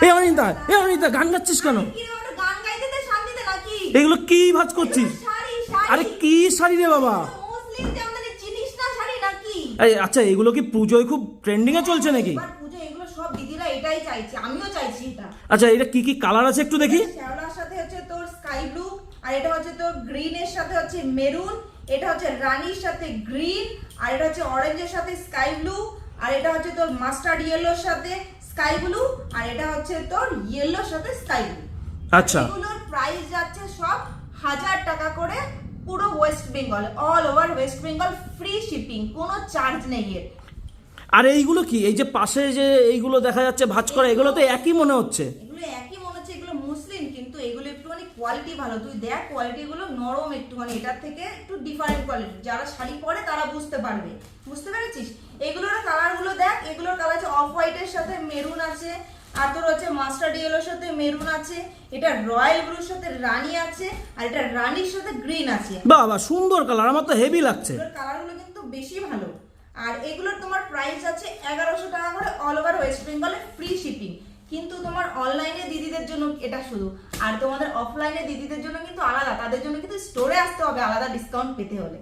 এই অনিতা, এই অনিতা, গান গাচ্ছিস কেন? গান গাইতে দে শান্তিতে নাকি? এগুলো কি ভাজ করছিস? শাড়ি শাড়ি। আরে কি শাড়ি রে বাবা? মুসলিম জামদানি চিনিস না শাড়ি নাকি? এই আচ্ছা, এগুলো কি পুজোয় খুব ট্রেন্ডিং এ চলছে নাকি? এবার পুজো এগুলো সব দিদিরা এটাই চাইছে, আমিও চাইছি এটা। আচ্ছা, এটা কি কি কালার আছে একটু দেখি। শ্যাওলার সাথে হচ্ছে তোর স্কাই ব্লু, আর এটা হচ্ছে তোর গ্রিন এর সাথে হচ্ছে মেরুন, এটা হচ্ছে রানীর সাথে গ্রিন, আর এটা হচ্ছে অরেঞ্জের সাথে স্কাই ব্লু, আর এটা হচ্ছে তোর মাস্টার্ড ইয়েলোর সাথে স্কাই ব্লু, আর এটা হচ্ছে তোর ইয়েলোর সাথে স্কাই ব্লু। আচ্ছা, এগুলোর প্রাইস যাচ্ছে সব 1000 টাকা করে, পুরো West Bengal, all over West Bengal, free shipping, কোনো চার্জ নেই এর। আর এইগুলো কি? এই যে পাশে যে এইগুলো দেখা যাচ্ছে ভাঁজ করা, এগুলো তো একই মনে হচ্ছে। এগুলো একই মনে হচ্ছে, এগুলো মুসলিম, কিন্তু এগুলো একটুখানি কোয়ালিটি ভালো। তুই দেখ কোয়ালিটি গুলো নরম একটুখানি, এটার থেকে একটু ডিফারেন্ট কোয়ালিটি। যারা শাড়ি পরে তারা বুঝতে পারবে, বুঝতে পেরেছিস? এগুলোর কালার গুলো দেখ, এগুলোর কালার আছে অফ হোয়াইটের সাথে মেরুন আছে, আর তোর হচ্ছে মাস্টার্ড ইয়েলোর সাথে মেরুন আছে, এটা রয়্যাল ব্লুর সাথে রানী আছে, আর এটা রানীর সাথে গ্রিন আছে। বাবা, সুন্দর কালার, আমার তো হেভি লাগছে। এগুলোর কালারগুলো কিন্তু বেশি ভালো। আর এগুলোর তোমার প্রাইস আছে 1100 টাকা করে, অল ওভার ওয়েস্ট বেঙ্গলে ফ্রি শিপিং। কিন্তু তোমার অনলাইনে দিদিদের জন্য এটা শুধু, আর তোমাদের অফলাইনে দিদিদের জন্য কিন্তু আলাদা, তাদের জন্য কিন্তু স্টোরে আসতে হবে আলাদা ডিসকাউন্ট পেতে হলে।